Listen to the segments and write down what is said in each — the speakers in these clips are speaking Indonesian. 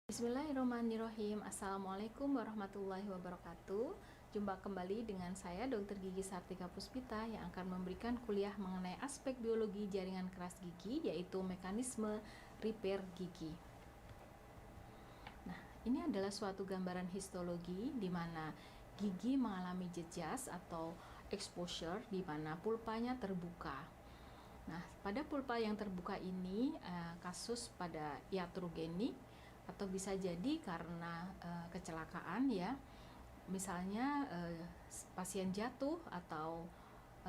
Bismillahirrahmanirrahim. Assalamualaikum warahmatullahi wabarakatuh. Jumpa kembali dengan saya Dr. Gigi Sartika Puspita yang akan memberikan kuliah mengenai aspek biologi jaringan keras gigi, yaitu mekanisme repair gigi. Nah, ini adalah suatu gambaran histologi di mana gigi mengalami jejas atau exposure di mana pulpanya terbuka. Nah, pada pulpa yang terbuka ini kasus pada iatrogenik atau bisa jadi karena kecelakaan ya, misalnya pasien jatuh atau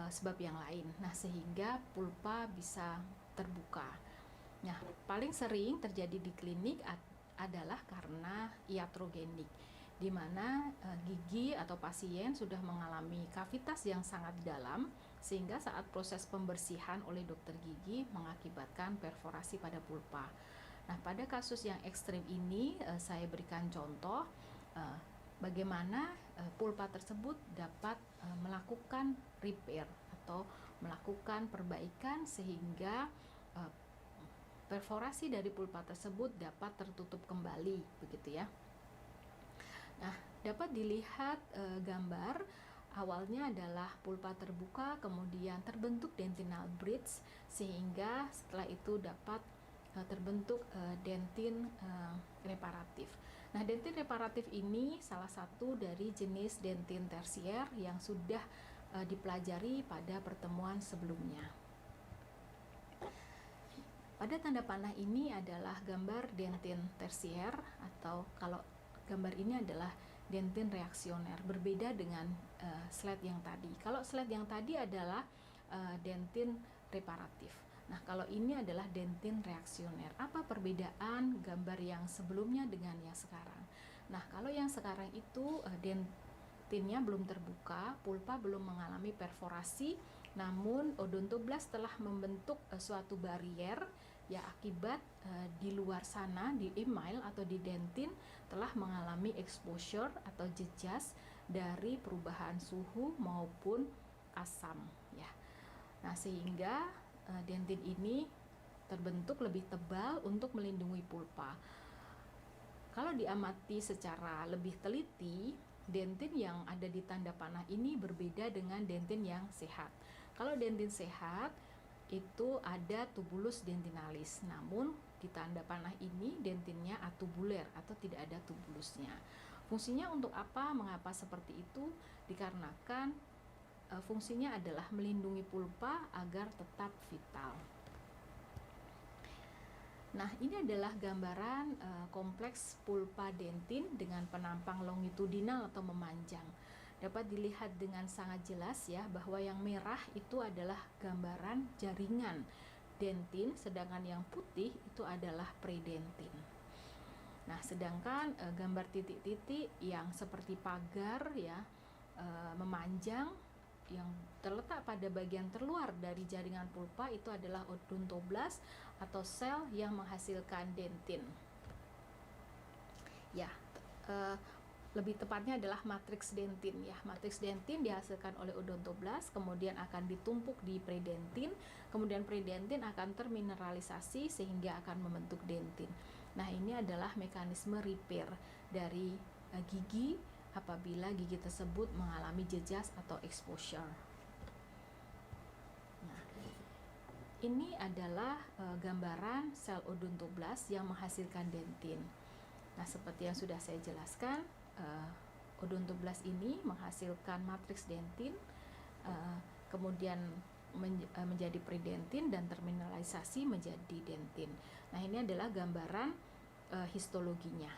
sebab yang lain. Nah, sehingga pulpa bisa terbuka. Nah, paling sering terjadi di klinik adalah karena iatrogenik, di mana gigi atau pasien sudah mengalami kavitas yang sangat dalam sehingga saat proses pembersihan oleh dokter gigi mengakibatkan perforasi pada pulpa. Nah, pada kasus yang ekstrim ini saya berikan contoh bagaimana pulpa tersebut dapat melakukan repair atau melakukan perbaikan sehingga perforasi dari pulpa tersebut dapat tertutup kembali, begitu ya. Nah, dapat dilihat gambar awalnya adalah pulpa terbuka, kemudian terbentuk dentinal bridge sehingga setelah itu dapat terbentuk dentin reparatif. Nah, dentin reparatif ini salah satu dari jenis dentin tersier yang sudah dipelajari pada pertemuan sebelumnya. Pada tanda panah ini adalah gambar dentin tersier, atau kalau gambar ini adalah dentin reaksioner, berbeda dengan slide yang tadi. Kalau slide yang tadi adalah dentin reparatif. Nah, kalau ini adalah dentin reaksioner. Apa perbedaan gambar yang sebelumnya dengan yang sekarang? Nah, kalau yang sekarang itu dentinnya belum terbuka, pulpa belum mengalami perforasi, namun odontoblast telah membentuk suatu barrier ya, akibat di luar sana, di email atau di dentin telah mengalami exposure atau jejas dari perubahan suhu maupun asam ya. Nah, sehingga dentin ini terbentuk lebih tebal untuk melindungi pulpa. Kalau diamati secara lebih teliti, dentin yang ada di tanda panah ini berbeda dengan dentin yang sehat. Kalau dentin sehat itu ada tubulus dentinalis, namun di tanda panah ini dentinnya atubuler atau tidak ada tubulusnya. Fungsinya untuk apa? Mengapa seperti itu? Dikarenakan fungsinya adalah melindungi pulpa agar tetap vital. Nah, ini adalah gambaran kompleks pulpa dentin dengan penampang longitudinal atau memanjang. Dapat dilihat dengan sangat jelas ya bahwa yang merah itu adalah gambaran jaringan dentin, sedangkan yang putih itu adalah predentin. Nah, sedangkan gambar titik-titik yang seperti pagar ya, memanjang yang terletak pada bagian terluar dari jaringan pulpa itu adalah odontoblast atau sel yang menghasilkan dentin. Ya, lebih tepatnya adalah matriks dentin ya. Matriks dentin dihasilkan oleh odontoblast, kemudian akan ditumpuk di predentin, kemudian predentin akan termineralisasi sehingga akan membentuk dentin. Nah, ini adalah mekanisme repair dari gigi apabila gigi tersebut mengalami jejas atau exposure. Nah, ini adalah gambaran sel odontoblast yang menghasilkan dentin. Nah, seperti yang sudah saya jelaskan, odontoblast ini menghasilkan matriks dentin, kemudian menjadi predentin dan terminalisasi menjadi dentin. Nah, ini adalah gambaran histologinya.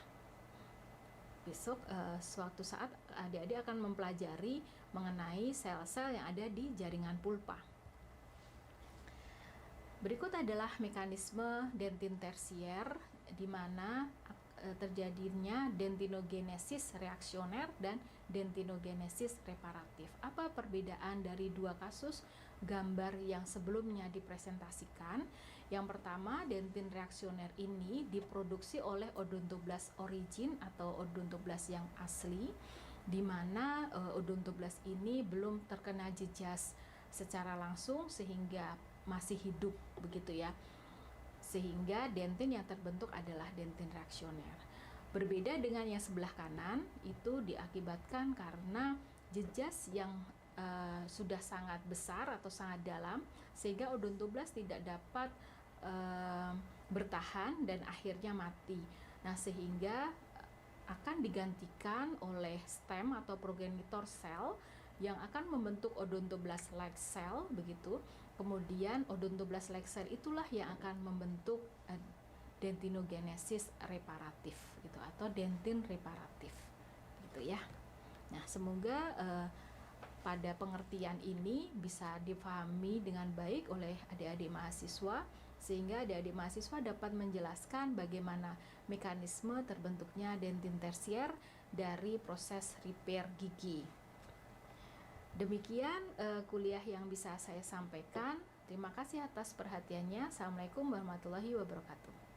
Besok suatu saat adik-adik akan mempelajari mengenai sel-sel yang ada di jaringan pulpa. Berikut adalah mekanisme dentin tersier di mana terjadinya dentinogenesis reaksioner dan dentinogenesis reparatif. Apa perbedaan dari dua kasus gambar yang sebelumnya dipresentasikan? Yang pertama, dentin reaksioner ini diproduksi oleh odontoblast origin atau odontoblast yang asli, di mana odontoblast ini belum terkena jejas secara langsung sehingga masih hidup, begitu ya. Sehingga dentin yang terbentuk adalah dentin reaksioner. Berbeda dengan yang sebelah kanan, itu diakibatkan karena jejas yang sudah sangat besar atau sangat dalam, sehingga odontoblas tidak dapat bertahan dan akhirnya mati. Nah, sehingga akan digantikan oleh stem atau progenitor sel yang akan membentuk odontoblas-like cell begitu. Kemudian odontoblas-like cell itulah yang akan membentuk dentinogenesis reparatif gitu atau dentin reparatif gitu ya. Nah, semoga pada pengertian ini bisa dipahami dengan baik oleh adik-adik mahasiswa, sehingga adik-adik mahasiswa dapat menjelaskan bagaimana mekanisme terbentuknya dentin tersier dari proses repair gigi. Demikian kuliah yang bisa saya sampaikan. Terima kasih atas perhatiannya. Assalamualaikum warahmatullahi wabarakatuh.